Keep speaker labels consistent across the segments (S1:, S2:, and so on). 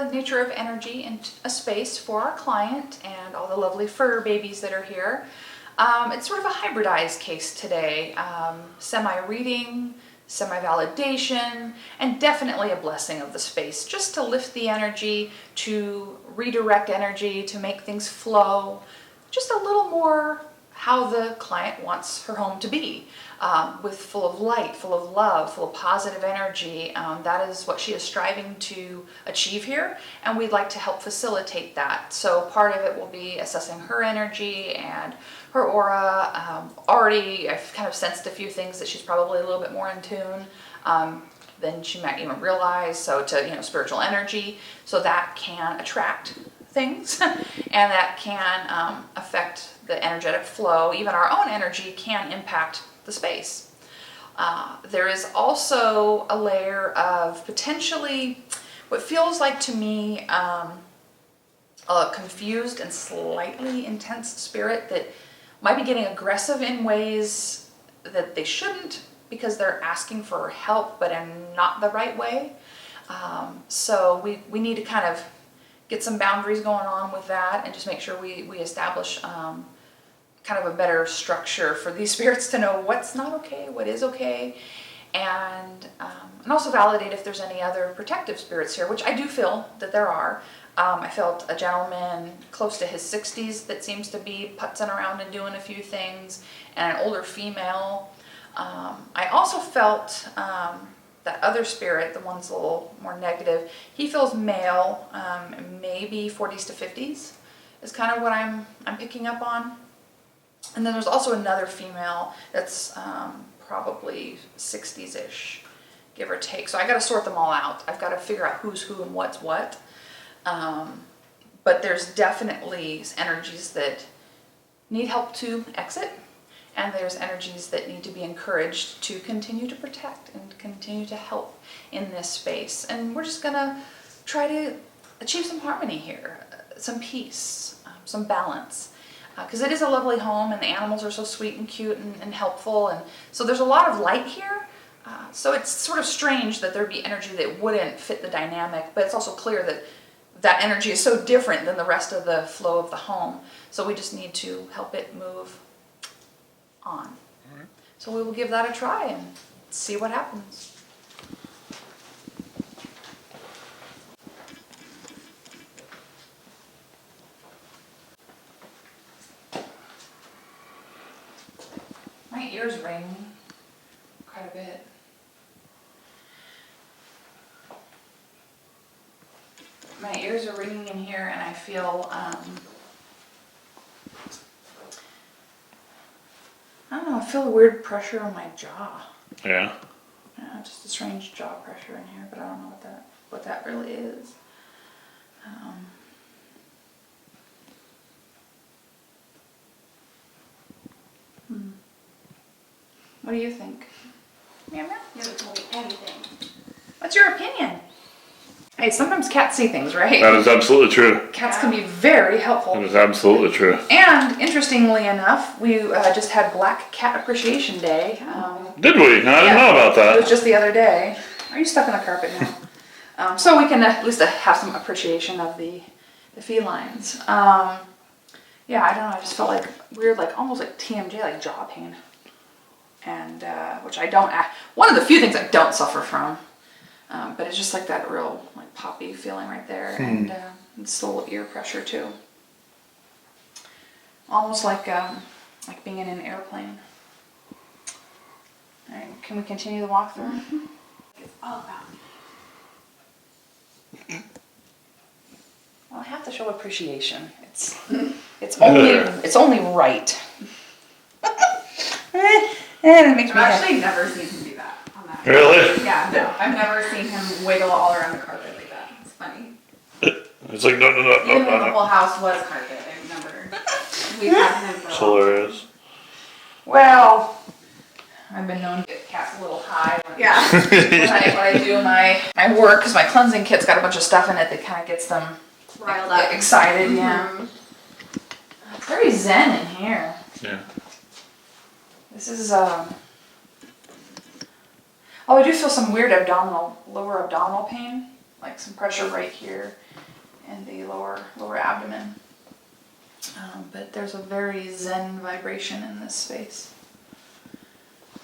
S1: the nature of energy in a space for our client and all the lovely fur babies that are here. It's sort of a hybridized case today. Semi-reading, semi-validation, and definitely a blessing of the space, just to lift the energy, to redirect energy, to make things flow, just a little more how the client wants her home to be, with full of light, full of love, full of positive energy. That is what she is striving to achieve here, and we'd like to help facilitate that. So part of it will be assessing her energy and her aura. Already I've kind of sensed a few things that she's probably a little bit more in tune than she might even realize. So to, spiritual energy, so that can attract things and that can affect the energetic flow. Even our own energy can impact the space. There is also a layer of potentially what feels like to me a confused and slightly intense spirit that might be getting aggressive in ways that they shouldn't, because they're asking for help but in not the right way. So we need to kind of get some boundaries going on with that and just make sure we establish kind of a better structure for these spirits to know what's not okay, what is okay, and also validate if there's any other protective spirits here, which I do feel that there are. I felt a gentleman close to his 60s that seems to be putzing around and doing a few things, and an older female. I also felt that other spirit, the one's a little more negative, he feels male, maybe 40s to 50s is kind of what I'm picking up on. And then there's also another female that's probably 60s-ish, give or take. So I got to sort them all out. I've got to figure out who's who and what's what. But there's definitely energies that need help to exit, and there's energies that need to be encouraged to continue to protect and continue to help in this space. And we're just gonna try to achieve some harmony here, some peace, some balance. Because it is a lovely home, and the animals are so sweet and cute and helpful, and so there's a lot of light here. So it's sort of strange that there'd be energy that wouldn't fit the dynamic, but it's also clear that that energy is so different than the rest of the flow of the home. So we just need to help it move on. All right. So we will give that a try and see what happens. My ears ring quite a bit. My ears are ringing in here, and I feel, I don't know, I feel a weird pressure on my jaw.
S2: Yeah?
S1: Yeah, just a strange jaw pressure in here, but I don't know what that really is. What do you think? Meow meow?
S3: You haven't told me anything.
S1: What's your opinion? Hey, sometimes cats see things, right?
S2: That is absolutely true.
S1: Cats can be very helpful.
S2: That is absolutely true.
S1: And interestingly enough, we just had Black Cat Appreciation Day.
S2: Did we? No, I didn't know about that.
S1: It was just the other day. Are you stuck in the carpet now? So we can at least have some appreciation of the felines. Yeah, I don't know. I just felt like weird, like almost like TMJ, like jaw pain, and which I don't. One of the few things I don't suffer from. But it's just like that real like poppy feeling right there, and this little ear pressure too. Almost like being in an airplane. All right, can we continue the walkthrough?
S3: Mm-hmm. It's all about me.
S1: Well, I have to show appreciation. It's only right. And it makes
S3: I've
S1: me happy.
S3: actually never seen him do that on that.
S2: Really?
S3: Yeah, no. I've never seen him wiggle all around the carpet like that. It's funny.
S2: It's like, no.
S3: Even when the whole house was carpet, I remember. We've had him for a
S2: It's
S3: while.
S2: hilarious.
S1: Well, I've been known to get cats a little high.
S3: Yeah.
S1: when I do my work, because my cleansing kit's got a bunch of stuff in it that kind of gets them
S3: Riled up.
S1: excited, yeah. It's very zen in here.
S2: Yeah.
S1: This is, oh, I do feel some weird lower abdominal pain, like some pressure right here. in the lower abdomen. But there's a very zen vibration in this space.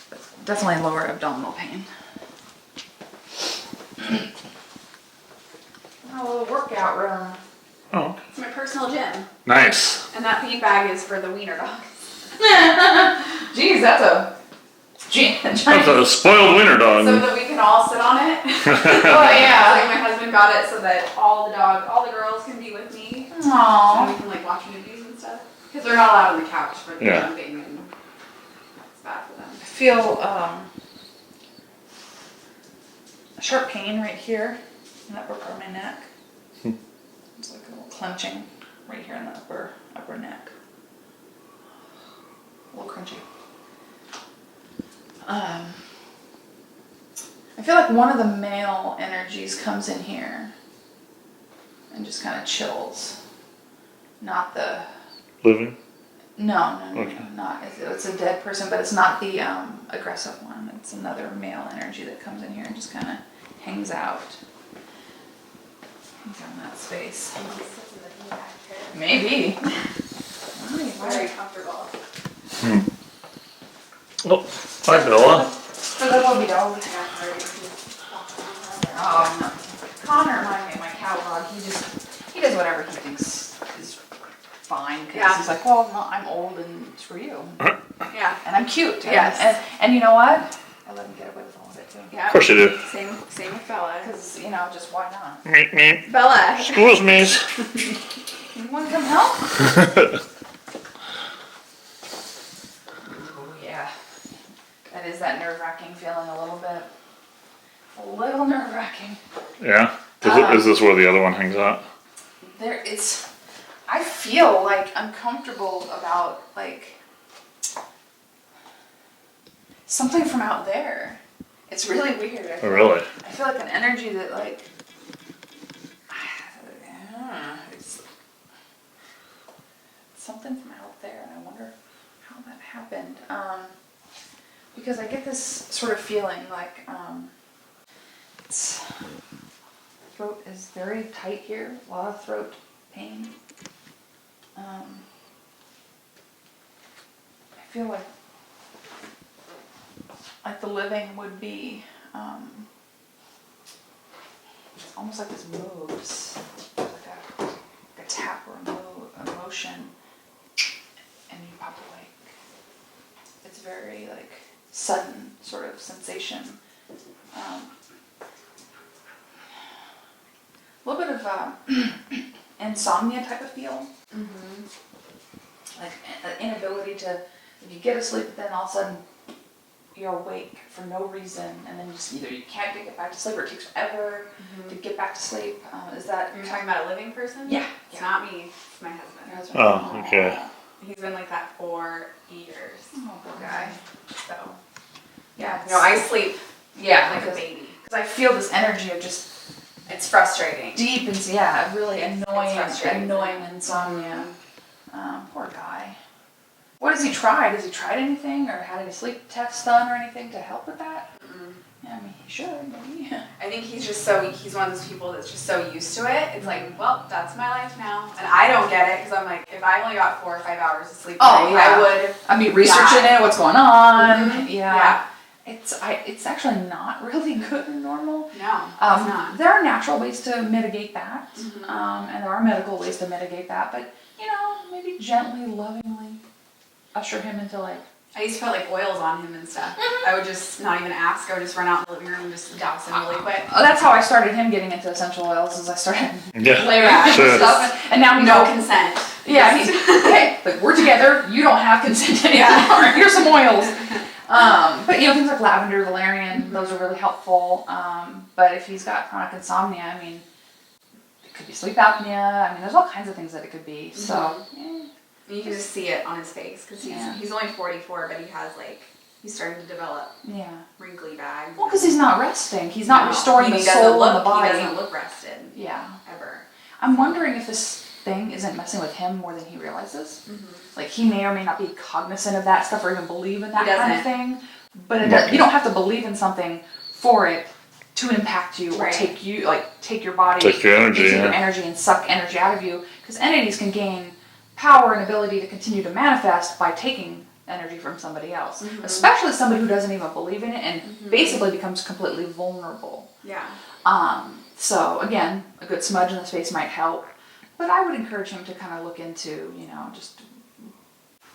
S1: But definitely lower abdominal pain. A little workout room.
S2: Oh,
S3: It's my personal gym.
S2: nice.
S3: And that beanbag is for the wiener dogs.
S1: Jeez, that's a
S2: That's a spoiled winter dog.
S3: So that we can all sit on it.
S1: Oh yeah.
S3: Like my husband got it so that all the girls can be with me. And
S1: Aww.
S3: we can like watch movies and stuff. Because they're not allowed on the couch for the
S2: Yeah.
S3: jumping and it's bad for them.
S1: I feel a sharp pain right here in the upper part of my neck. It's like a little clenching right here in the upper neck. A little crunchy. I feel like one of the male energies comes in here and just kind of chills. Not the...
S2: Living?
S1: No,
S2: Okay.
S1: not. It's a dead person, but it's not the aggressive one. It's another male energy that comes in here and just kind of hangs out. Hangs out in that space. Maybe.
S3: Very comfortable.
S2: Oh, hi Bella.
S1: For the puppy dog. Oh, no. Connor, my cow dog, he does whatever he thinks is fine. Because
S3: Yeah.
S1: he's like, well, no, I'm old and screw you.
S3: Yeah.
S1: And I'm cute.
S3: Yes.
S1: And you know what? I let him get away with all of it too.
S3: Yeah.
S2: Of course you do.
S3: Same with Bella.
S1: Because, just why not?
S2: Meep meep.
S3: Bella.
S2: Excuse me.
S1: You want to come help? Oh, yeah. That is that nerve-wracking feeling a little bit. A little nerve-wracking.
S2: Yeah. Is this where the other one hangs out?
S1: I feel like uncomfortable about, like, something from out there. It's really weird.
S2: Oh, really?
S1: I feel like an energy that, like, it's something from out there, and I wonder how that happened. Because I get this sort of feeling like throat is very tight here, a lot of throat pain. I feel like the living would be, it's almost like this moves, like a tap or a motion, and you pop awake. It's very like sudden sort of sensation. A little bit of insomnia type of feel.
S3: Mm-hmm.
S1: Like an inability to, if you get asleep, then all of a sudden you're awake for no reason, and then just either you can't get back to sleep or it takes forever to get back to sleep. Is that...
S3: You're talking about a living person?
S1: Yeah.
S3: It's not me. It's my husband.
S1: Your husband?
S2: Oh, okay.
S3: He's been like that for years.
S1: Oh, poor guy.
S3: So,
S1: Yeah.
S3: no, I sleep
S1: Yeah,
S3: like a
S1: because
S3: baby.
S1: I feel this energy of just
S3: It's frustrating.
S1: deep and really annoying
S3: frustrating.
S1: insomnia. Poor guy. What has he tried? Has he tried anything or had any sleep tests done or anything to help with that?
S3: Mm-mm.
S1: Yeah, I mean, he should, maybe.
S3: I think he's one of those people that's just so used to it. It's like, well, that's my life now. And I don't get it because I'm like, if I only got 4 or 5 hours of sleep,
S1: Oh,
S3: a
S1: yeah.
S3: night, I would.
S1: I mean, researching it, what's going on.
S3: Mhm.
S1: Yeah. It's actually not really good or normal.
S3: No, it's not.
S1: There are natural ways to mitigate that,
S3: Mhm.
S1: and there are medical ways to mitigate that, but, maybe gently, lovingly usher him into like...
S3: I used to put like oils on him and stuff. I would just not even ask. I would just run out in the living room and just douse him really quick.
S1: Oh, that's how I started him getting into essential oils, is I started
S2: Yeah.
S1: layering
S3: Yeah.
S2: Sure.
S1: stuff, and now he's
S3: No
S1: all...
S3: consent.
S1: Yeah, he's, hey, like, we're together, you don't have consent anymore,
S3: Yeah.
S1: here's some oils. But things like lavender, valerian, those are really helpful. But if he's got chronic insomnia, I mean, it could be sleep apnea. I mean, there's all kinds of things that it could be. So,
S3: You can just see it on his face because he's only 44, but he's starting to develop
S1: yeah.
S3: wrinkly bags.
S1: Well, because he's not resting. He's not restoring the
S3: He doesn't
S1: soul
S3: look,
S1: and the body.
S3: He doesn't look rested.
S1: Yeah.
S3: Ever.
S1: I'm wondering if this thing isn't messing with him more than he realizes.
S3: Mm-hmm.
S1: Like, he may or may not be cognizant of that stuff or even believe in that
S3: He
S1: kind of
S3: doesn't.
S1: thing. But you don't have to believe in something for it to impact you or
S3: Right.
S1: take your body,
S2: Take your energy,
S1: take your
S2: yeah.
S1: energy and suck energy out of you. Because entities can gain power and ability to continue to manifest by taking energy from somebody else, especially somebody who doesn't even believe in it and basically becomes completely vulnerable.
S3: Yeah.
S1: So again, a good smudge in the space might help, but I would encourage him to kind of look into, just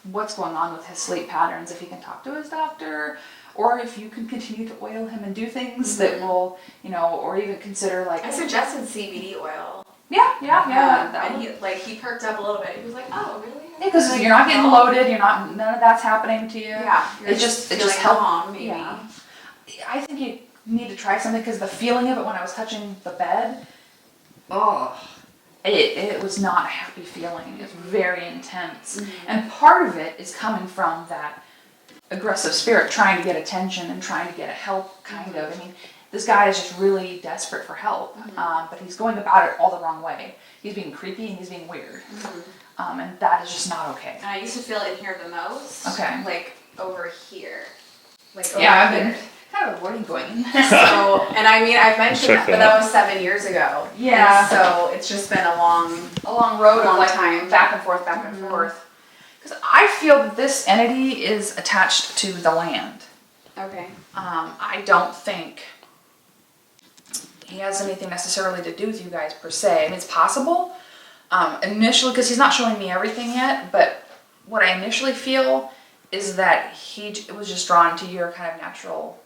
S1: what's going on with his sleep patterns, if he can talk to his doctor, or if you can continue to oil him and do things that will, or even consider like...
S3: I suggested CBD oil.
S1: Yeah.
S3: And he perked up a little bit. He was like, oh, really?
S1: Yeah, because you're not getting loaded, none of that's happening to you.
S3: Yeah.
S1: It just
S3: helps.
S1: helps.
S3: Maybe.
S1: Yeah. I think you need to try something because the feeling of it when I was touching the bed, it was not a happy feeling. It was very intense. And part of it is coming from that aggressive spirit trying to get attention and trying to get help, kind of. I mean, this guy is just really desperate for help, but he's going about it all the wrong way. He's being creepy and he's being weird. And that is just not okay.
S3: And I used to feel it here the most.
S1: Okay.
S3: Like over here.
S1: I've been kind of avoiding going in there.
S3: So, and I mean, I've mentioned
S2: Check
S3: that, but that was 7 years ago.
S1: Yeah.
S3: And so it's just been a long
S1: road
S3: long
S1: of like
S3: time.
S1: back and forth. Because I feel that this entity is attached to the land.
S3: Okay.
S1: I don't think he has anything necessarily to do with you guys per se. I mean, it's possible. Initially, because he's not showing me everything yet, but what I initially feel is that he was just drawn to your kind of natural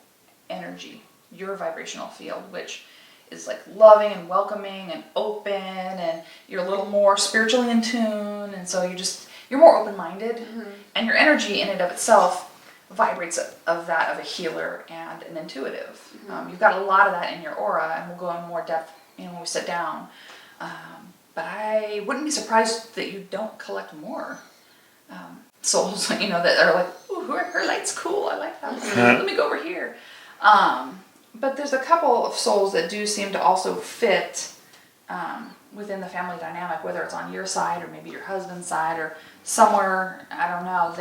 S1: energy, your vibrational field, which is like loving and welcoming and open, and you're a little more spiritually in tune, and so you're more open-minded, and your energy in and of itself vibrates of that of a healer and an intuitive. You've got a lot of that in your aura, and we'll go in more depth when we sit down. But I wouldn't be surprised that you don't collect more souls, that are like, ooh, her light's cool, I like that. Let me go over here. But there's a couple of souls that do seem to also fit within the family dynamic, whether it's on your side or maybe your husband's side or somewhere, I don't know,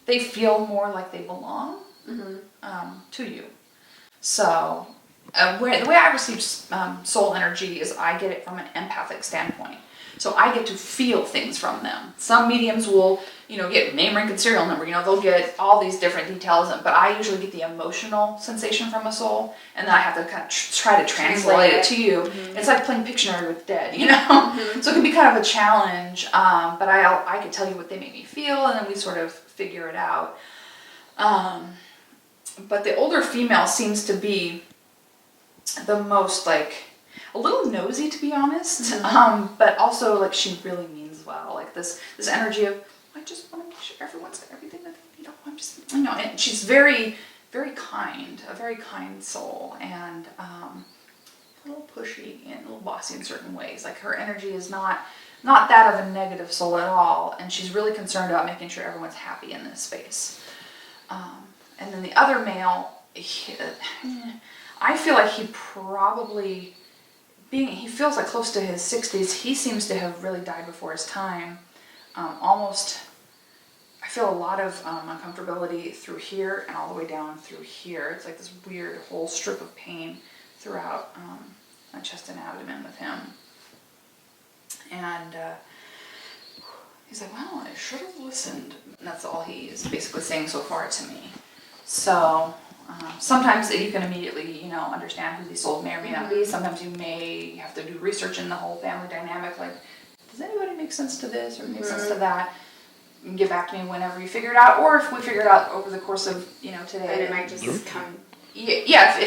S1: they feel more like they belong to you. So the way I receive soul energy is I get it from an empathic standpoint. So I get to feel things from them. Some mediums will, get name, rank, and serial number. They'll get all these different details, but I usually get the emotional sensation from a soul, and then I have to kind of try to translate it to you. It's like playing Pictionary with dead, So it can be kind of a challenge, but I can tell you what they make me feel, and then we sort of figure it out. But the older female seems to be the most, a little nosy, to be honest, but also, she really means well. This energy of, I just want to make sure everyone's got everything that they need. I'm just, and she's very, very kind, a very kind soul, and a little pushy and a little bossy in certain ways. Her energy is not that of a negative soul at all, and she's really concerned about making sure everyone's happy in this space. And then the other male, I feel like he probably, he feels like close to his 60s, he seems to have really died before his time. Almost, I feel a lot of uncomfortability through here and all the way down through here. It's like this weird whole strip of pain throughout my chest and abdomen with him. And he's like, well, I should have listened. And that's all he's basically saying so far to me. So sometimes you can immediately, understand who these souls may or may not be. Sometimes you may have to do research in the whole family dynamic, does anybody make sense to this or make sense to that? You can get back to me whenever you figure it out, or if we figure it out over the course of, today.
S3: And it might just come.
S1: Yeah,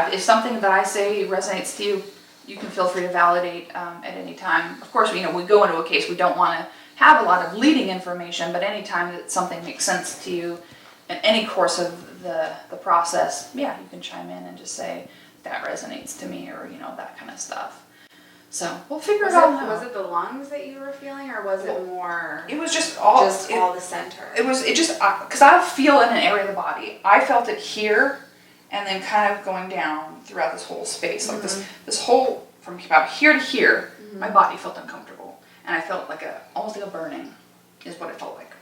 S1: if something that I say resonates to you, you can feel free to validate at any time. Of course, we go into a case, we don't want to have a lot of leading information, but anytime that something makes sense to you in any course of the process, you can chime in and just say, that resonates to me, or, that kind of stuff. So we'll figure it out.
S3: Was it the lungs that you were feeling, or was it more?
S1: It was just all
S3: the center.
S1: It just because I don't feel in an area of the body. I felt it here, and then kind of going down throughout this whole space, this whole from about here to here. My body felt uncomfortable, and I felt almost like a burning, is what it felt like.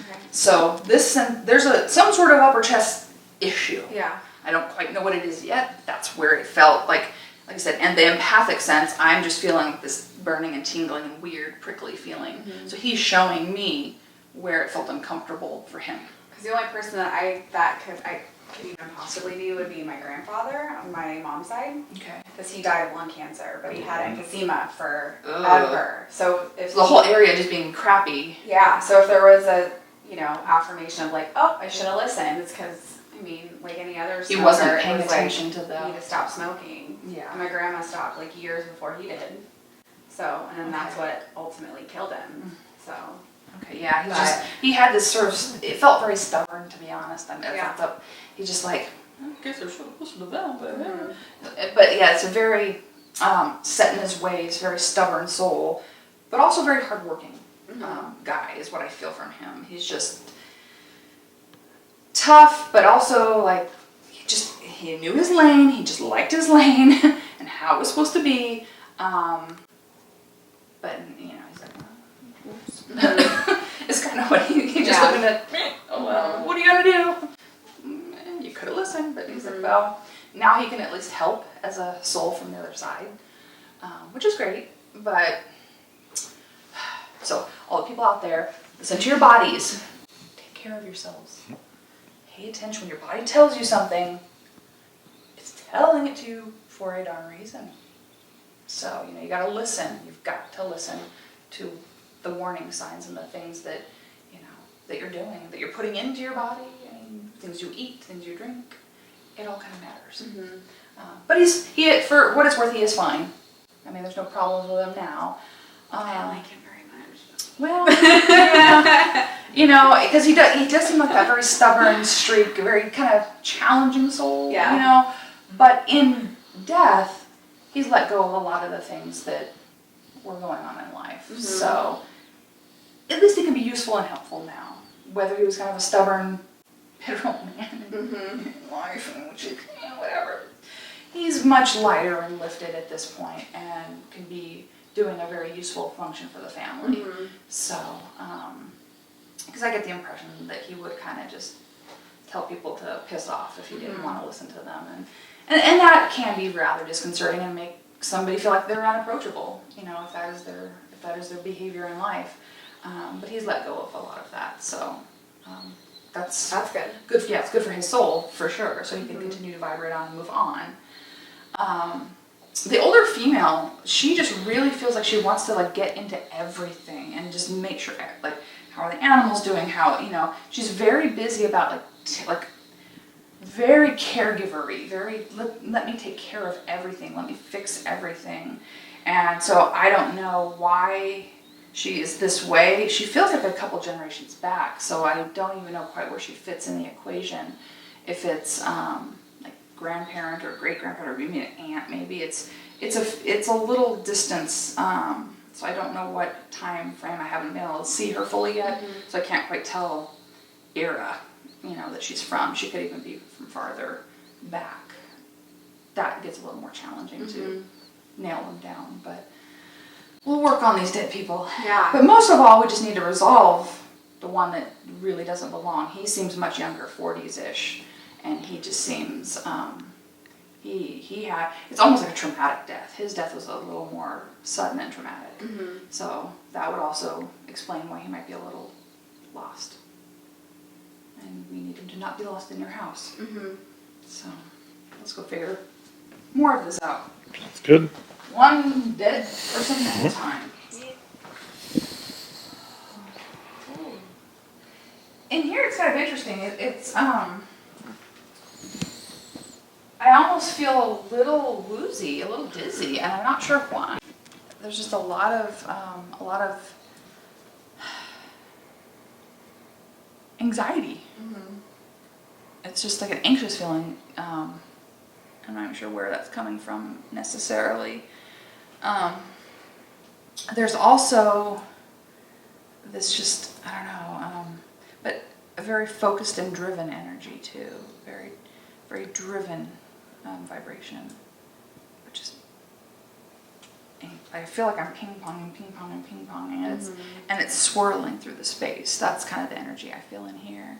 S3: Okay.
S1: So there's some sort of upper chest issue.
S3: Yeah.
S1: I don't quite know what it is yet. That's where it felt like I said, and the empathic sense, I'm just feeling this burning and tingling and weird, prickly feeling. Mm-hmm. So he's showing me where it felt uncomfortable for him.
S3: Because the only person that could even possibly be would be my grandfather on my mom's side.
S1: Okay.
S3: Because he died of lung cancer, but he had emphysema forever. So if
S1: the whole area just being crappy.
S3: Yeah. So if there was a affirmation of like, oh, I should have listened, it's because. I mean, like any other smoker,
S1: he wasn't paying attention to them.
S3: You need to stop smoking. Yeah. And my grandma stopped like years before he did. So, and then that's what ultimately killed him. So.
S1: Okay, yeah, he had this sort of, it felt very stubborn, to be honest. I mean, he just like, I guess I should have listened to them, but But yeah, it's a very set in his ways, very stubborn soul, but also very hardworking guy is what I feel from him. He's just tough, but also like he knew his lane. He just liked his lane and how it was supposed to be. But he's like, oops. It's kind of what he just looking at. Oh well, what are you gonna do? You could have listened, but he's like, well, now he can at least help as a soul from the other side, which is great. But so all the people out there, listen to your bodies. Take care of yourselves. Pay attention when your body tells you something. It's telling it to you for a darn reason. So, you gotta listen. You've got to listen to the warning signs and the things that, that you're doing, that you're putting into your body. I mean, things you eat, things you drink. It all kind of matters. Mm-hmm. But he, for what it's worth, he is fine. I mean, there's no problems with him now.
S3: I don't like him very much.
S1: Well, yeah. Because he does seem like that very stubborn streak, a very kind of challenging soul, But in death, he's let go of a lot of the things that were going on in life. Mm-hmm. So, at least he can be useful and helpful now. Whether he was kind of a stubborn, bitter old man in life, and whatever. He's much lighter and lifted at this point and can be doing a very useful function for the family. Mm-hmm. So, because I get the impression that he would kind of just tell people to piss off if he didn't want to listen to them. And that can be rather disconcerting and make somebody feel like they're unapproachable, if that is their behavior in life. But he's let go of a lot of that, so that's
S3: good.
S1: Good, yeah, it's good for his soul for sure. So he can continue to vibrate on and move on. The older female, she just really feels like she wants to get into everything and just make sure how are the animals doing? How she's very busy about very caregiver-y, very let me take care of everything, let me fix everything. And so I don't know why she is this way. She feels like a couple generations back, so I don't even know quite where she fits in the equation. If it's grandparent or great-grandparent or maybe an aunt, maybe it's a little distance. So I don't know what time frame. I haven't been able to see her fully yet, so I can't quite tell era that she's from. She could even be from farther back. That gets a little more challenging to nail them down, but we'll work on these dead people.
S3: Yeah.
S1: But most of all, we just need to resolve the one that really doesn't belong. He seems much younger, 40s-ish, and he just seems, he had, it's almost like a traumatic death. His death was a little more sudden and traumatic. Mm-hmm. So that would also explain why he might be a little lost. And we need him to not be lost in your house. Mm-hmm. So let's go figure more of this out.
S2: That's good.
S1: One dead person at a time. In here it's kind of interesting. It's I almost feel a little woozy, a little dizzy, and I'm not sure why. There's just a lot of anxiety. Mm-hmm. It's just like an anxious feeling. I'm not even sure where that's coming from necessarily. There's also this just, I don't know, but a very focused and driven energy too. Very, very driven vibration, which is, I feel like I'm ping-ponging, and it's swirling through the space. That's kind of the energy I feel in here.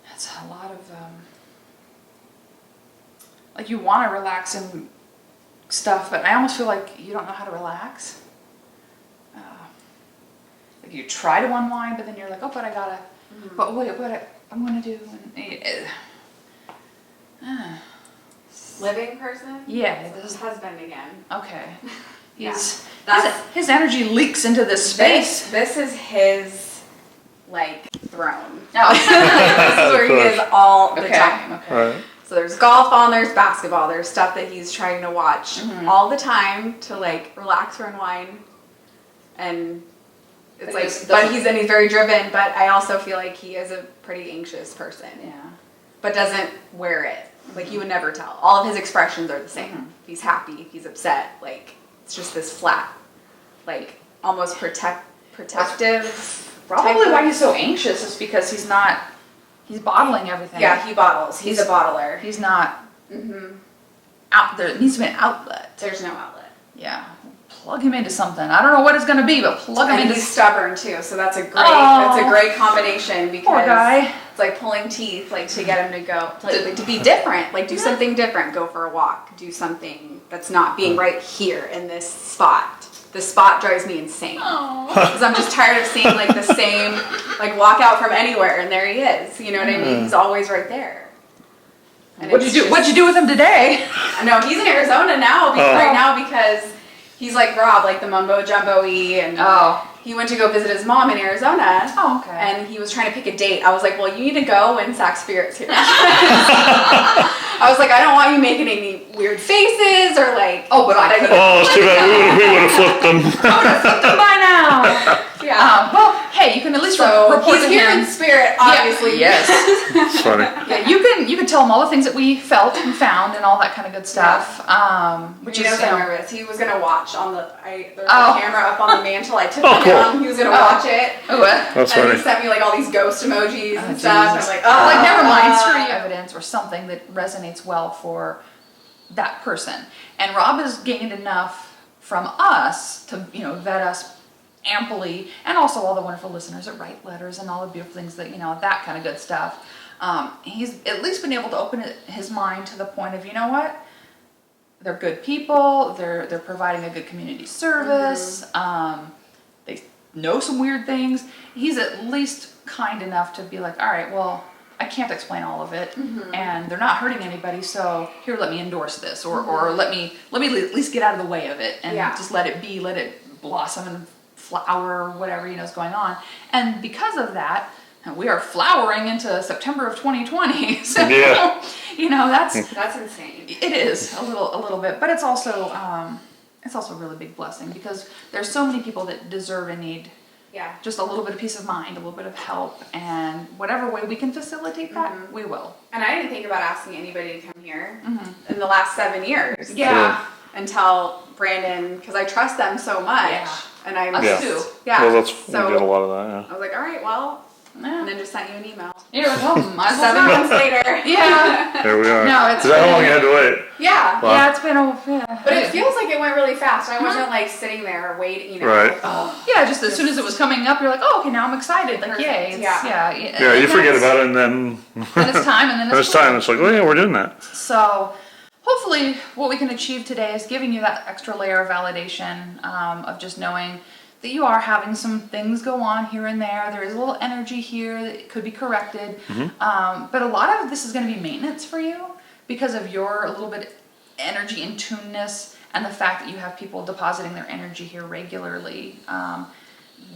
S1: That's a lot of like you want to relax and stuff, but I almost feel like you don't know how to relax. Like you try to unwind, but then you're like, oh, but I gotta, but wait, what I'm gonna do?
S3: Living person?
S1: Yeah,
S3: This
S1: this is,
S3: husband again.
S1: okay.
S3: Yeah.
S1: His energy leaks into this space.
S3: This is his, like, throne.
S1: Oh.
S3: This is where he is all the
S1: Okay.
S3: time.
S1: Okay.
S2: Right.
S3: So there's golf on, there's basketball, there's stuff that he's trying to watch all the time to, like, relax or unwind. And it's
S1: But
S3: like,
S1: he's
S3: he's very driven, but I also feel like he is a pretty anxious person.
S1: Yeah.
S3: But doesn't wear it. Like, you would never tell. All of his expressions are the same. If he's happy, if he's upset, like, it's just this flat, like, almost protective.
S1: Probably
S3: type
S1: why
S3: of-
S1: he's so anxious is because he's bottling everything.
S3: Yeah, he bottles. He's a bottler.
S1: He's not
S3: Mm-hmm.
S1: out there. It needs to be an outlet.
S3: There's no outlet.
S1: Yeah. Plug him into something. I don't know what it's going to be, but plug him
S3: And
S1: into
S3: he's stubborn too, so that's a
S1: Oh.
S3: great combination because
S1: Poor guy.
S3: it's like pulling teeth, like to get him to go, like, to be different, like do something different, go for a walk, do something that's not being right here in this spot. The spot drives me insane because I'm just tired of seeing like the same, like walk out from anywhere and there he is. You know what I mean? He's always right there. And
S1: What'd
S3: it's
S1: you do?
S3: just-
S1: What'd you do with him today?
S3: No, he's in Arizona now. Right now because he's like Rob, like the mumbo jumbo-y, and he went to go visit his mom in Arizona.
S1: Oh, okay.
S3: And he was trying to pick a date. I was like, well, you need to go when S.P.I.R.I.T's here. I was like, I don't want you making any weird faces or like.
S1: Oh, but I could.
S2: Oh, it's too bad. We would have flipped them.
S1: I would have flipped him by now.
S3: Yeah.
S1: Well, hey, you can at least
S3: So
S1: report
S3: he's
S1: to
S3: here
S1: him.
S3: in spirit, obviously.
S1: Yes.
S2: It's funny.
S1: Yeah, you can tell him all the things that we felt and found and all that kind of good stuff. Which
S3: He
S1: is
S3: knows I'm nervous. He was gonna watch on the. There's
S1: Oh.
S3: a camera up on the mantle. I took
S2: Oh,
S3: it
S2: cool.
S3: down. He was gonna watch it.
S1: what?
S2: That's
S3: And
S2: funny.
S3: he sent me like all these ghost emojis and
S1: Jesus.
S3: stuff. I'm like, oh,
S1: Like, never mind, screw you. Evidence or something that resonates well for that person. And Rob has gained enough from us to, vet us amply, and also all the wonderful listeners that write letters and all the beautiful things that, that kind of good stuff. He's at least been able to open his mind to the point of, you know what? They're good people. They're providing a good community service. They know some weird things. He's at least kind enough to be like, all right, well, I can't explain all of it, and they're not hurting anybody. So here, let me endorse this, or let me at least get out of the way of it, and just let it be, let it blossom and flower, or whatever is going on. And because of that, we are flowering into September of 2020. So
S2: Yeah.
S3: that's insane.
S1: it is a little bit, but it's also a really big blessing because there's so many people that deserve and need just a little bit of peace of mind, a little bit of help, and whatever way we can facilitate that, we will.
S3: And I didn't think about asking anybody to come here in the last 7 years.
S1: Yeah.
S3: Until Brandon, because I trust them so much,
S1: Yeah.
S3: and I'm
S1: Us
S3: just,
S1: too.
S2: Well, we
S3: so
S2: get a lot of that,
S3: I was like, all right, well,
S1: Yeah.
S3: and then just sent you an email.
S1: You're like, oh, might as
S3: 7
S1: well.
S3: months later.
S1: Yeah.
S2: yeah. There we are.
S1: No, it's
S2: Is that how
S1: been-
S2: long you had to wait?
S3: Yeah.
S2: Wow.
S1: Yeah, it's been a
S3: But it feels like it went really fast. I wasn't like sitting there waiting,
S2: Right.
S3: like, oh.
S1: yeah, just as soon as it was coming up, you're like, oh, okay, now I'm excited. Like,
S3: Perfect.
S1: yay. It's,
S3: Yeah.
S2: Yeah, you forget about it, and then
S1: Then it's time, and then
S2: when it's time, it's like, oh yeah, we're doing that.
S1: So hopefully what we can achieve today is giving you that extra layer of validation of just knowing that you are having some things go on here and there. There is a little energy here that could be corrected. But a lot of this is going to be maintenance for you because of your a little bit energy in tuneness and the fact that you have people depositing their energy here regularly.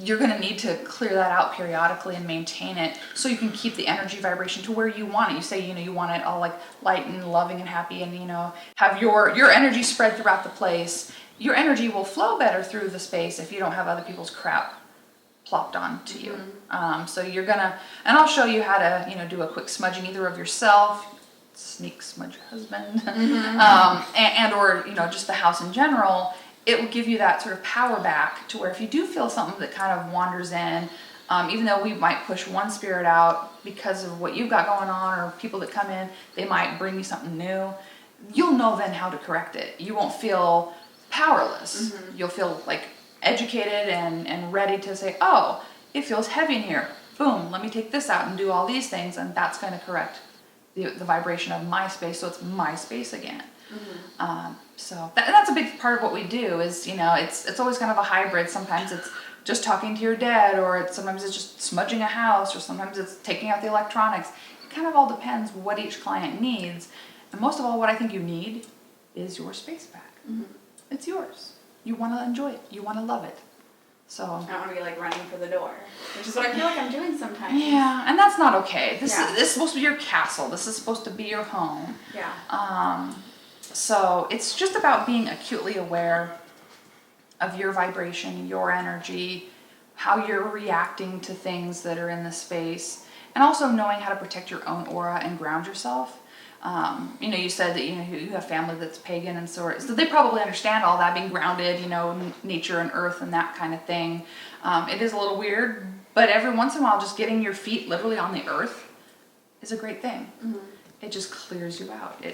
S1: You're going to need to clear that out periodically and maintain it so you can keep the energy vibration to where you want it. You say, you want it all like light and loving and happy and, have your energy spread throughout the place. Your energy will flow better through the space if you don't have other people's crap plopped on to you. So you're going to, and I'll show you how to, do a quick smudging either of yourself, sneak smudge your husband, and or, just the house in general. It will give you that sort of power back to where if you do feel something that kind of wanders in, even though we might push one spirit out because of what you've got going on or people that come in, they might bring you something new. You'll know then how to correct it. You won't feel powerless. You'll feel like educated and ready to say, oh, it feels heavy in here. Boom, let me take this out and do all these things, and that's going to correct the vibration of my space, so it's my space again. So that's a big part of what we do is, it's always kind of a hybrid. Sometimes it's just talking to your dead, or sometimes it's just smudging a house, or sometimes it's taking out the electronics. It kind of all depends what each client needs. And most of all, what I think you need is your space back. It's yours. You want to enjoy it. You want to love it. So
S3: I don't want to be like running for the door, which is what I feel like I'm doing sometimes.
S1: yeah, and that's not okay. This is supposed to be your castle. This is supposed to be your home.
S3: Yeah.
S1: So it's just about being acutely aware of your vibration, your energy, how you're reacting to things that are in the space, and also knowing how to protect your own aura and ground yourself. You said that you have family that's pagan, and so they probably understand all that, being grounded, nature and earth and that kind of thing. It is a little weird, but every once in a while, just getting your feet literally on the earth is a great thing. It just clears you out.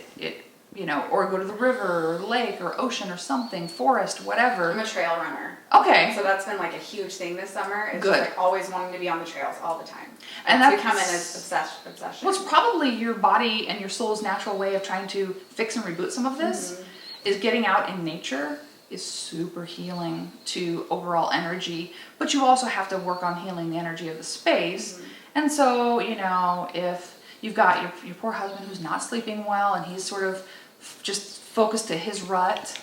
S1: Or go to the river or lake or ocean or something, forest, whatever.
S3: I'm a trail runner.
S1: Okay.
S3: So that's been like a huge thing this summer. It's
S1: Good.
S3: just like always wanting to be on the trails all the time.
S1: And
S3: It's
S1: that's
S3: becoming an obsession.
S1: Well, it's probably your body and your soul's natural way of trying to fix and reboot some of this. Is getting out in nature is super healing to overall energy, but you also have to work on healing the energy of the space. And so, if you've got your poor husband who's not sleeping well and he's sort of just focused to his rut,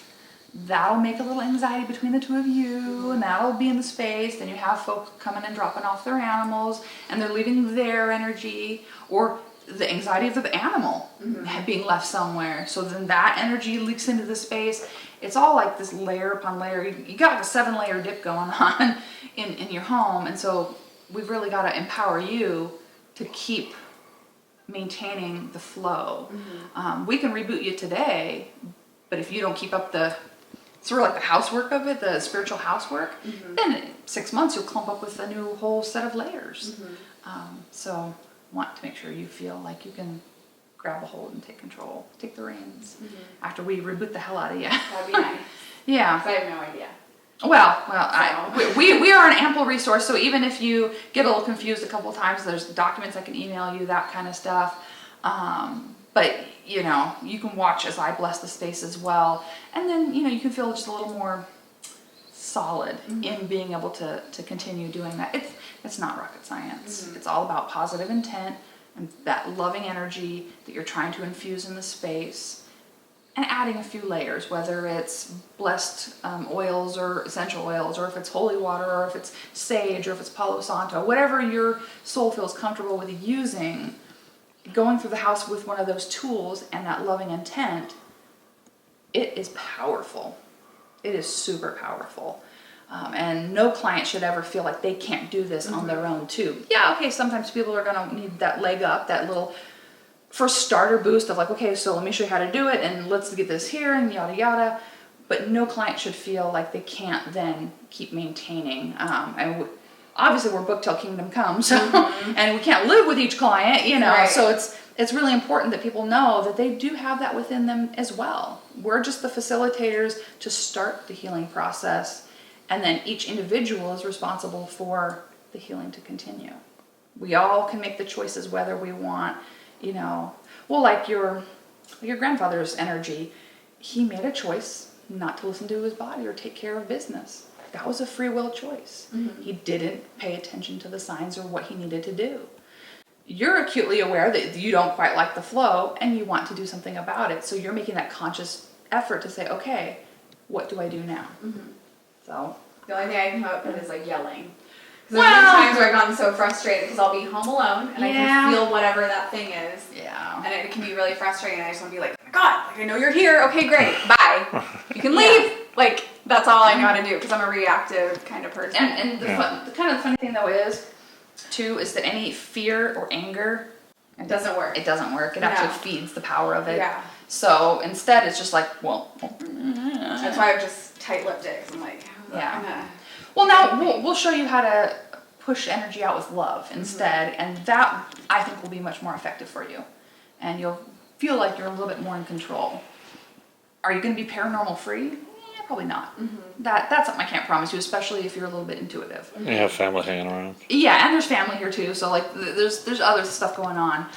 S1: that'll make a little anxiety between the two of you, and that'll be in the space. Then you have folk coming and dropping off their animals, and they're leaving their energy, or the anxiety of the animal being left somewhere. So then that energy leaks into the space. It's all like this layer upon layer. You got like a 7-layer dip going on in your home, and so we've really got to empower you to keep maintaining the flow. We can reboot you today, but if you don't keep up the sort of like the housework of it, the spiritual housework, then in 6 months you'll clump up with a new whole set of layers. So want to make sure you feel like you can grab a hold and take control, take the reins after we reboot the hell out of you.
S3: That'd be nice.
S1: Yeah.
S3: 'Cause I have no idea.
S1: We are an ample resource, so even if you get a little confused a couple times, there's documents I can email you, that kind of stuff. But you can watch as I bless the space as well, and then you can feel just a little more solid in being able to continue doing that. It's not rocket science. It's all about positive intent and that loving energy that you're trying to infuse in the space. And adding a few layers, whether it's blessed oils or essential oils, or if it's holy water, or if it's sage, or if it's Palo Santo, whatever your soul feels comfortable with using, going through the house with one of those tools and that loving intent, it is powerful. It is super powerful. And no client should ever feel like they can't do this on their own too. Yeah, okay, sometimes people are going to need that leg up, that little first starter boost of like, okay, so let me show you how to do it, and let's get this here, and yada yada. But no client should feel like they can't then keep maintaining. Obviously we're booked till kingdom comes, so, and we can't live with each client,
S3: Right.
S1: So it's really important that people know that they do have that within them as well. We're just the facilitators to start the healing process, and then each individual is responsible for the healing to continue. We all can make the choices whether we want, like your grandfather's energy. He made a choice not to listen to his body or take care of business. That was a free will choice. He didn't pay attention to the signs or what he needed to do. You're acutely aware that you don't quite like the flow and you want to do something about it. So you're making that conscious effort to say, okay, what do I do now? So
S3: The only thing I can come up with is like yelling. Because there's been times where I've gotten so frustrated because I'll be home alone and I can feel whatever that thing is.
S1: Yeah.
S3: And it can be really frustrating. I just want to be like, oh my God, I know you're here. Okay, great. Bye. You can leave. That's all I know how to do because I'm a reactive kind of person.
S1: And the funny thing though is that any fear or anger,
S3: it doesn't work.
S1: It doesn't work. It actually feeds the power of it.
S3: Yeah.
S1: So instead it's just like,
S3: That's why I've just tight-lipped it. 'Cause I'm like,
S1: Well, now we'll show you how to push energy out with love instead, and that I think will be much more effective for you, and you'll feel like you're a little bit more in control. Are you going to be paranormal free? Yeah, probably not. That's something I can't promise you, especially if you're a little bit intuitive.
S2: You have family hanging around.
S1: Yeah, and there's family here too, so like there's other stuff going on.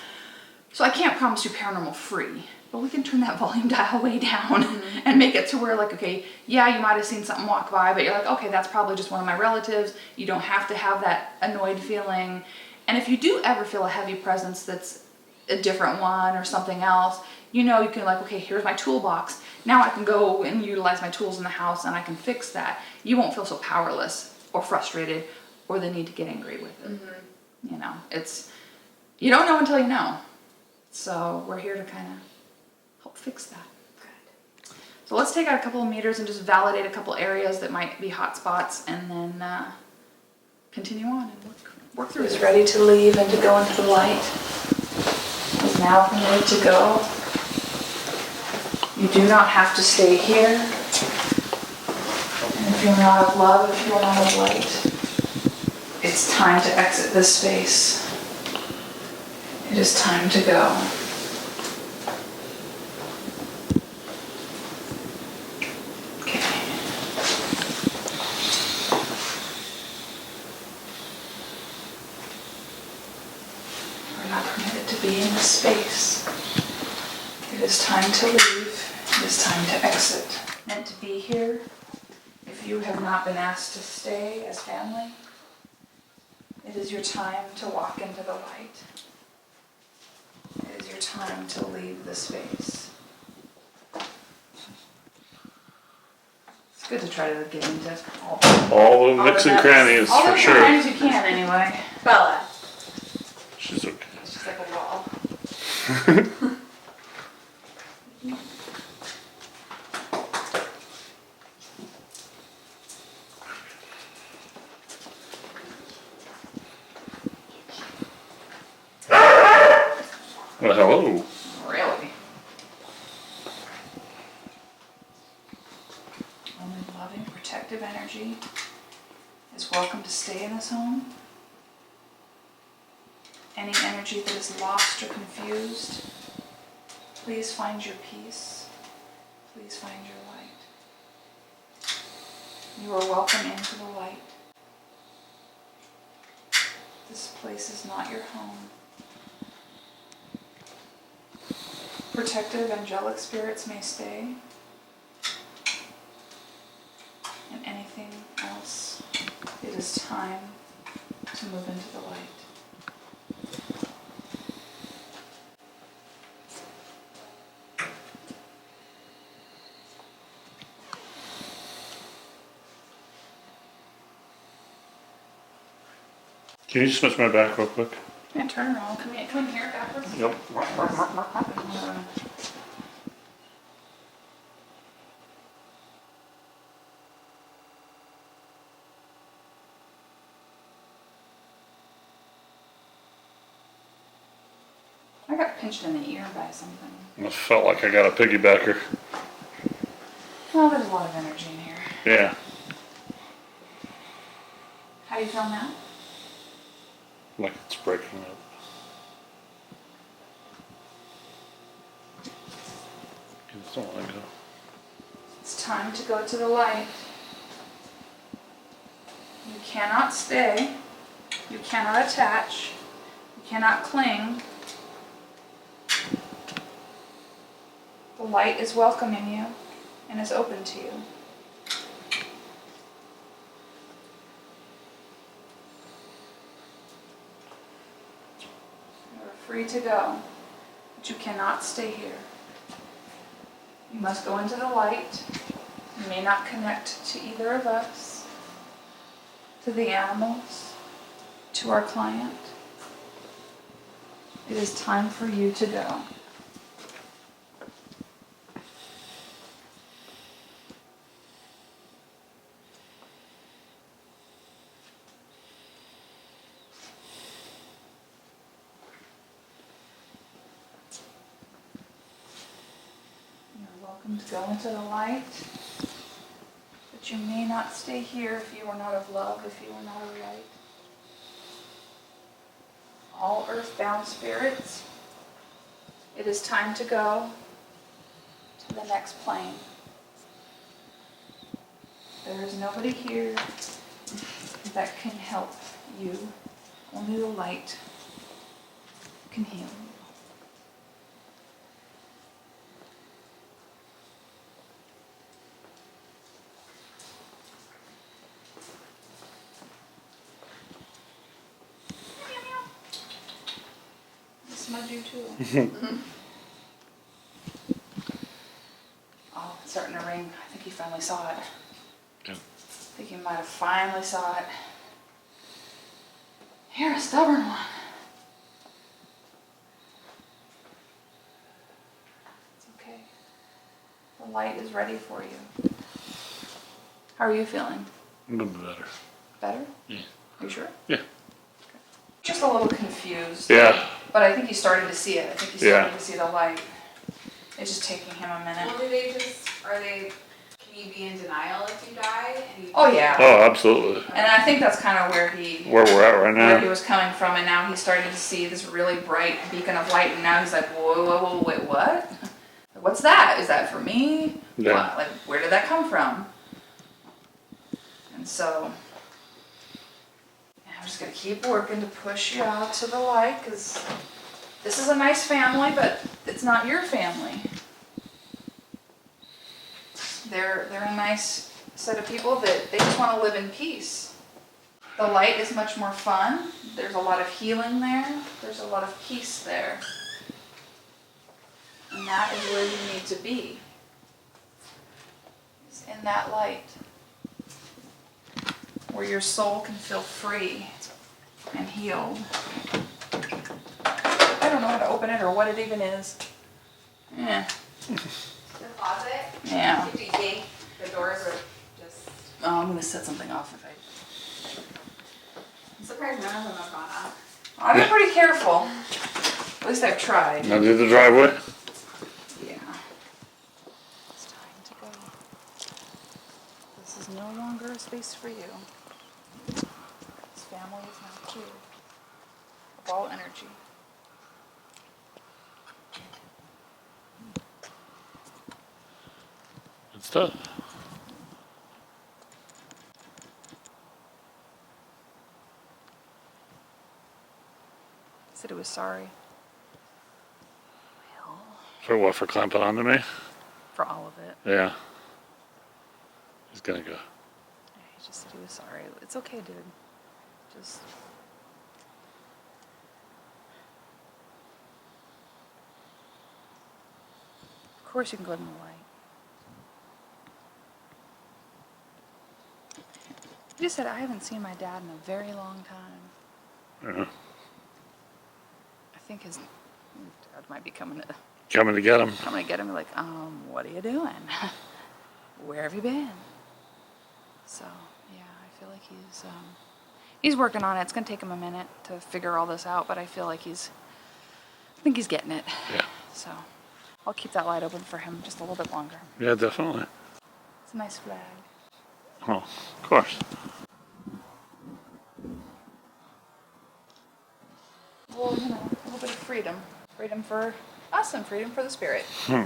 S1: So I can't promise you paranormal free, but we can turn that volume dial way down and make it to where like, okay, yeah, you might have seen something walk by, but you're like, okay, that's probably just one of my relatives. You don't have to have that annoyed feeling. And if you do ever feel a heavy presence that's a different one or something else, you know, you can like, okay, here's my toolbox. Now I can go and utilize my tools in the house and I can fix that. You won't feel so powerless or frustrated or the need to get angry with it. You know, you don't know until you know. So we're here to kind of help fix that.
S3: Good.
S1: So let's take out a couple of meters and just validate a couple areas that might be hot spots, and then continue on and work through it. Is ready to leave and to go into the light. Is now permitted to go. You do not have to stay here. And if you're not of love, if you're not of light, it's time to exit this space. It is time to go. Okay. We're not permitted to be in this space. It is time to leave. It is time to exit. Meant to be here. If you have not been asked to stay as family, it is your time to walk into the light. It is your time to leave the space. It's good to try to get into
S2: All the nooks and crannies
S1: all
S2: for
S1: the
S2: sure.
S1: times you can anyway.
S3: Bella.
S2: She's okay.
S1: It's just like a wall.
S2: Well, hello.
S1: Really? Only loving, protective energy is welcome to stay in this home. Any energy that is lost or confused, please find your peace. Please find your light. You are welcome into the light. This place is not your home. Protective angelic spirits may stay. And anything else, it is time to move into the light.
S2: Can you just switch my back real quick?
S1: Yeah, turn around. Come in here backwards.
S2: Yep.
S1: I got pinched in the ear by something.
S2: I felt like I got a piggybacker.
S1: Well, there's a lot of energy in here.
S2: Yeah.
S1: How do you feel now?
S2: Like it's breaking up. You just don't want to go.
S1: It's time to go to the light. You cannot stay. You cannot attach. You cannot cling. The light is welcoming you and is open to you. You are free to go, but you cannot stay here. You must go into the light. You may not connect to either of us, to the animals, to our client. It is time for you to go. Welcome to go into the light, but you may not stay here if you are not of love, if you are not of light. All earthbound spirits, it is time to go to the next plane. There is nobody here that can help you. Only the light can heal you. smudge you too. Oh, it's starting to ring. I think he finally saw it.
S2: Yeah.
S1: I think he might have finally saw it. You're a stubborn one. It's okay. The light is ready for you. How are you feeling?
S2: A little bit better.
S1: Better?
S2: Yeah.
S1: Are you sure?
S2: Yeah.
S1: Just a little confused.
S2: Yeah.
S1: But I think he's starting to see it. I think he's
S2: Yeah.
S1: starting to see the light. It's just taking him a minute.
S3: Well, can you be in denial if you die?
S1: Oh yeah.
S2: Oh, absolutely.
S1: And I think that's kind of where
S2: Where we're at right
S1: he
S2: now.
S1: was coming from, and now he's starting to see this really bright beacon of light, and now he's like, whoa, wait, what? What's that? Is that for me?
S2: Yeah.
S1: What? Like, where did that come from? And so, I'm just gonna keep working to push you out to the light, because this is a nice family, but it's not your family. They're a nice set of people that they just want to live in peace. The light is much more fun. There's a lot of healing there. There's a lot of peace there. And that is where you need to be. It's in that light. Where your soul can feel free and healed. I don't know how to open it or what it even is. Yeah.
S3: The closet?
S1: Yeah.
S3: If you yank the doors or just...
S1: Oh, I'm going to set something off if I...
S3: I'm surprised none of them have gone up.
S1: I've been pretty careful. At least I've tried.
S2: Now do the driveway.
S1: Yeah. It's time to go. This is no longer a space for you. This family is now clear of all energy.
S2: Good stuff.
S1: Said he was sorry. Well,
S2: For what? For clamping onto me?
S1: for all of it.
S2: Yeah. He's gonna go.
S1: Yeah, he just said he was sorry. It's okay, dude. Just... Of course you can go in the light. He just said, I haven't seen my dad in a very long time.
S2: Yeah.
S1: I think his dad might be coming to
S2: Coming to get him.
S1: get him. Like, what are you doing? Where have you been? So, yeah, I feel like he's working on it. It's gonna take him a minute to figure all this out, but I feel like I think he's getting it.
S2: Yeah.
S1: So, I'll keep that light open for him just a little bit longer.
S2: Yeah, definitely.
S1: It's a nice flag.
S2: Oh, of course.
S1: Well, you know, a little bit of freedom. Freedom for us and freedom for the spirit. All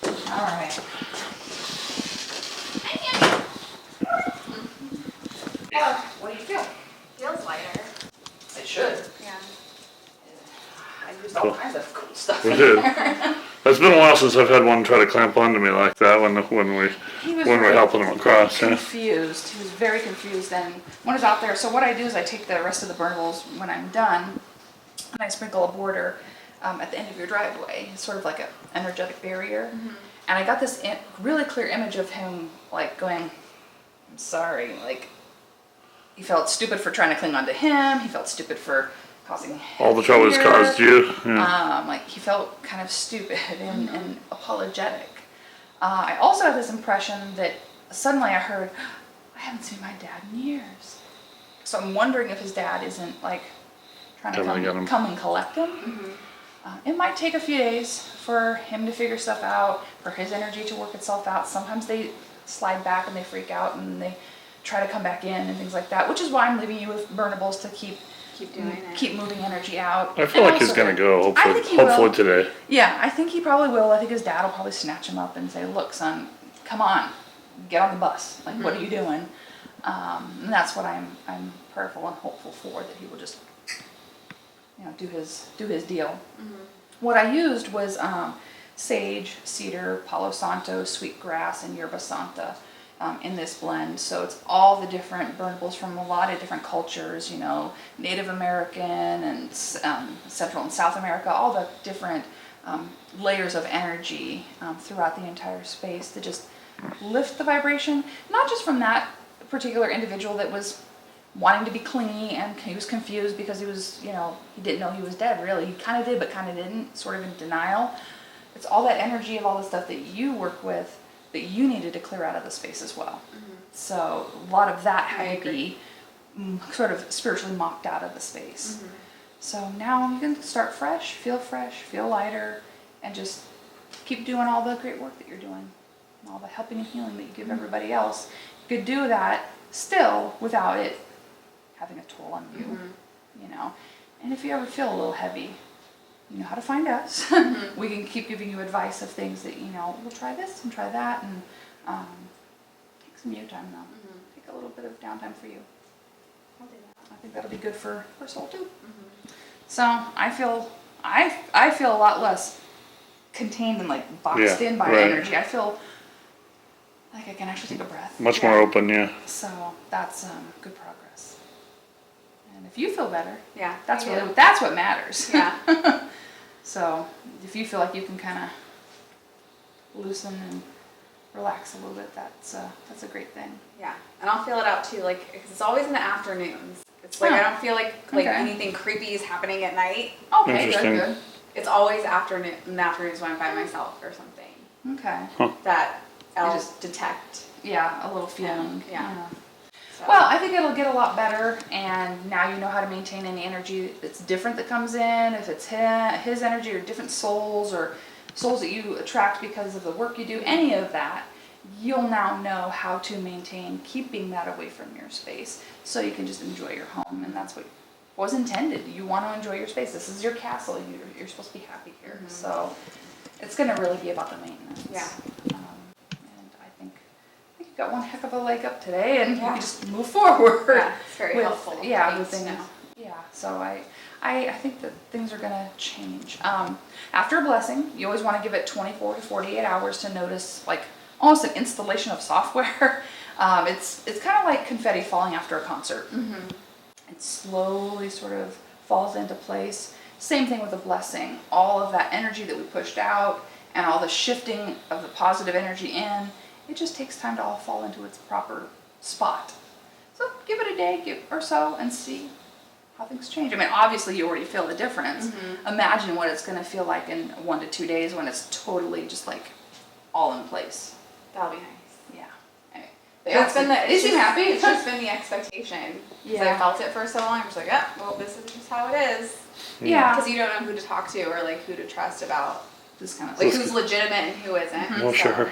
S1: right. What do you feel?
S3: Feels lighter.
S1: It should.
S3: Yeah.
S1: I used all kinds of cool stuff.
S2: We
S1: in
S2: did.
S1: there.
S2: It's been a while since I've had one try to clamp onto me like that when we're helping him across. Yeah.
S1: Confused. He was very confused. And when I was out there, so what I do is I take the rest of the burnables when I'm done, and I sprinkle a border at the end of your driveway. It's sort of like an energetic barrier. Mm-hmm. And I got this really clear image of him like going, I'm sorry. Like, he felt stupid for trying to cling on to him. He felt stupid for causing
S2: All the trouble it's caused you. Yeah.
S1: like he felt kind of stupid and apologetic. I also had this impression that suddenly I heard, I haven't seen my dad in years. So I'm wondering if his dad isn't like trying to come and collect him. Mm-hmm. It might take a few days for him to figure stuff out, for his energy to work itself out. Sometimes they slide back and they freak out and they try to come back in and things like that, which is why I'm leaving you with burnables to keep doing it. Keep moving energy out.
S2: I feel like he's gonna go. Hopefully today.
S1: Yeah, I think he probably will. I think his dad will probably snatch him up and say, "Look, son, come on, get on the bus. Like, what are you doing?" And that's what I'm prayerful and hopeful for, that he will just, do his deal. Mm-hmm. What I used was sage, cedar, palo santo, sweetgrass, and yerba santa. in this blend. So it's all the different burnables from a lot of different cultures, you know, Native American and Central and South America, all the different layers of energy throughout the entire space to just lift the vibration, not just from that particular individual that was wanting to be clingy and he was confused because he was, you know, he didn't know he was dead really. He kind of did, but kind of didn't, sort of in denial. It's all that energy of all the stuff that you work with that you needed to clear out of the space as well. So a lot of that had to be sort of spiritually mocked out of the space. So now you can start fresh, feel lighter, and just keep doing all the great work that you're doing, all the helping and healing that you give everybody else. You could do that still without it having a toll on you, you know. And if you ever feel a little heavy, you know how to find us. We can keep giving you advice of things that, you know, we'll try this and try that, and take some you time though. Take a little bit of downtime for you.
S3: I'll do that.
S1: I think that'll be good for soul too. So I feel a lot less contained and like boxed in by energy. I feel like I can actually take a breath.
S2: Much more open, yeah.
S1: So that's good progress. And if you feel better, that's
S3: Yeah.
S1: that's what matters.
S3: Yeah.
S1: So if you feel like you can kind of loosen and relax a little bit, that's a great thing.
S3: Yeah, and I'll feel it out too. Like, 'cause it's always in the afternoons. It's like I don't feel like anything creepy is happening at night.
S1: Okay,
S2: Interesting.
S1: good.
S3: It's always in the afternoons when I'm by myself or something.
S1: Okay.
S3: That I'll
S1: just
S3: detect.
S1: Yeah, a little feeling.
S3: Yeah. So.
S1: Well, I think it'll get a lot better, and now you know how to maintain any energy that's different that comes in, if it's his energy or different souls that you attract because of the work you do, any of that, you'll now know how to maintain keeping that away from your space so you can just enjoy your home, and that's what was intended. You want to enjoy your space. This is your castle. You're supposed to be happy here. So it's going to really be about the maintenance.
S3: Yeah.
S1: And I think you've got one heck of a leg up today, and you can just move forward.
S3: Yeah, it's very
S1: with,
S3: helpful.
S1: Yeah, with
S3: Thanks,
S1: things.
S3: no.
S1: Yeah, so I think that things are going to change. After a blessing, you always want to give it 24 to 48 hours to notice, like, almost an installation of software. It's kind of like confetti falling after a concert. It slowly sort of falls into place. Same thing with a blessing. All of that energy that we pushed out and all the shifting of the positive energy in, it just takes time to all fall into its proper spot. So give it a day or so and see how things change. I mean, obviously you already feel the difference. Imagine what it's going to feel like in 1 to 2 days when it's totally just like all in place.
S3: That'll be nice.
S1: Yeah.
S3: It's
S1: seem happy.
S3: It's just been the expectation. Because I felt it for so long. I'm just like, well, this is just how it is.
S1: Yeah.
S3: Because you don't know who to talk to or like who to trust about
S1: This kind of
S3: like who's legitimate and who isn't.
S2: Oh, sure.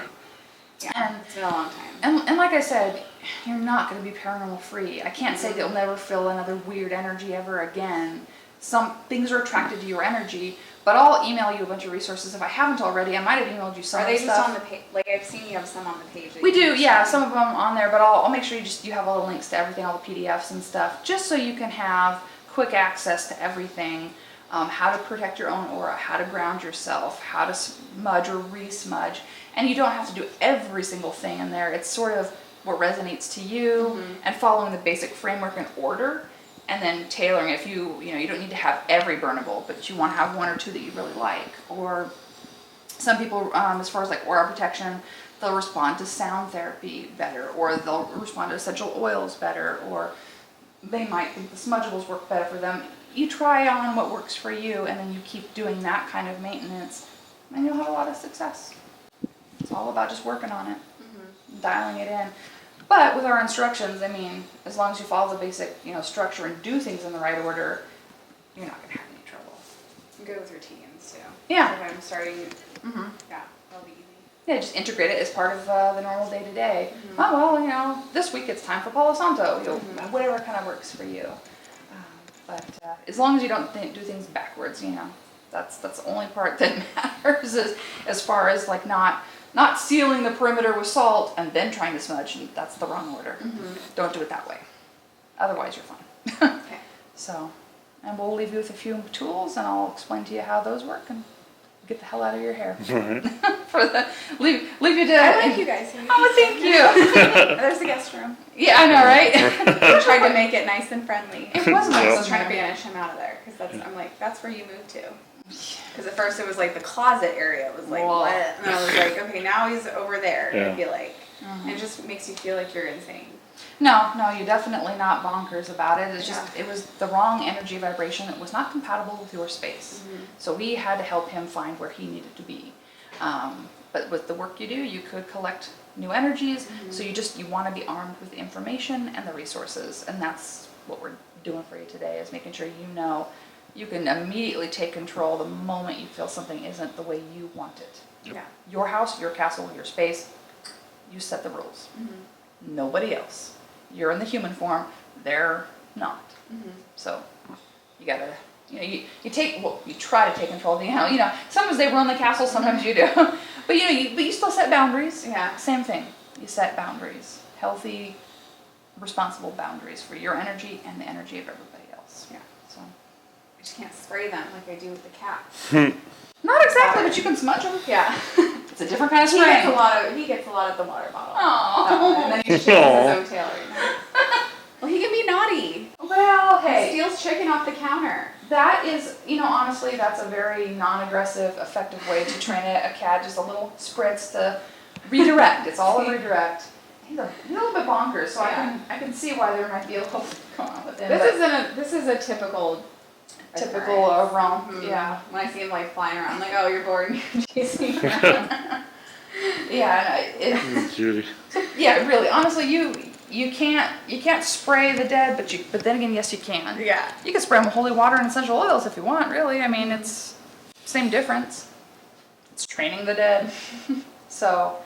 S3: Yeah,
S1: And-
S3: it's been a long time.
S1: And like I said, you're not going to be paranormal free. I can't say that you'll never feel another weird energy ever again. Some things are attracted to your energy, but I'll email you a bunch of resources if I haven't already. I might have emailed you some
S3: Are
S1: of
S3: they
S1: the
S3: just
S1: stuff.
S3: on the page? Like I've seen you have some on the page. that
S1: We
S3: you
S1: do,
S3: can
S1: yeah,
S3: send.
S1: some of them on there, but I'll make sure you have all the links to everything, all the PDFs and stuff, just so you can have quick access to everything. How to protect your own aura, how to ground yourself, how to smudge or re-smudge. And you don't have to do every single thing in there. It's sort of what resonates to you and following the basic framework and order, and then tailoring it. If you don't need to have every burnable, but you want to have 1 or 2 that you really like. Or some people, as far as like aura protection, they'll respond to sound therapy better, or they'll respond to essential oils better, or they might think the smudgeables work better for them. You try on what works for you, and then you keep doing that kind of maintenance, and you'll have a lot of success. It's all about just working on it, dialing it in. But with our instructions, I mean, as long as you follow the basic, structure and do things in the right order, you're not going to have any trouble.
S3: And good with routines too.
S1: Yeah.
S3: If I'm starting, yeah, that'll be easy.
S1: Yeah, just integrate it as part of the normal day-to-day. Oh, well, this week it's time for Palo Santo, whatever kind of works for you. But as long as you don't do things backwards, that's the only part that matters as far as like not sealing the perimeter with salt and then trying to smudge. That's the wrong order. Don't do it that way. Otherwise, you're fine.
S3: Okay.
S1: So, and we'll leave you with a few tools, and I'll explain to you how those work and get the hell out of your hair.
S2: All right.
S1: for the leave you to.
S3: I like you guys.
S1: Oh, thank you.
S3: There's the guest room.
S1: Yeah, I know, right?
S3: I tried to make it nice and friendly.
S1: It was
S3: I
S1: nice.
S3: was trying to banish him out of there because I'm like, that's where you moved to. Because at first it was like the closet area was like,
S1: Whoa.
S3: what? And I was like, okay, now he's over there.
S2: Yeah.
S3: I feel like, and it just makes you feel like you're insane.
S1: No, you're definitely not bonkers about it. It's just, it was the wrong energy vibration. It was not compatible with your space. So we had to help him find where he needed to be. But with the work you do, you could collect new energies. So you want to be armed with the information and the resources. And that's what we're doing for you today, is making sure you know you can immediately take control the moment you feel something isn't the way you want it.
S3: Yeah.
S1: Your house, your castle, your space, you set the rules. Nobody else. You're in the human form, they're not. So you gotta, you try to take control of the, sometimes they run the castle, sometimes you do. But you still set boundaries.
S3: Yeah.
S1: Same thing. You set boundaries. Healthy, responsible boundaries for your energy and the energy of everybody else.
S3: Yeah.
S1: So
S3: I just can't spray them like I do with the cat.
S1: not exactly, but you can smudge them.
S3: Yeah.
S1: It's a different kind of
S3: He
S1: spraying.
S3: gets a lot of the water bottle.
S1: Aww.
S3: And then he's shaking his own tail right now. Well, he can be naughty.
S1: Well,
S3: He
S1: hey.
S3: steals chicken off the counter.
S1: That is, honestly, that's a very non-aggressive, effective way to train a cat. Just a little spritz to redirect. It's all a redirect. He's a little bit bonkers, so
S3: Yeah.
S1: I can see why there might be a little bit going on with him. but
S3: This is a typical
S1: romp. Yeah,
S3: When I see him like flying around, I'm like, oh, you're bored and you're chasing me around.
S1: yeah,
S2: Judy.
S1: yeah. Really, honestly, you can't spray the dead, but then again, yes, you can.
S3: Yeah.
S1: You can spray them with holy water and essential oils if you want. Really, I mean, it's same difference. It's training the dead. So,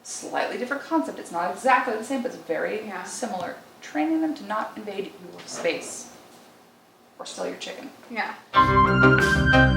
S1: slightly different concept. It's not exactly the same, but it's very similar. Training them to not invade your space or steal your chicken.
S3: Yeah.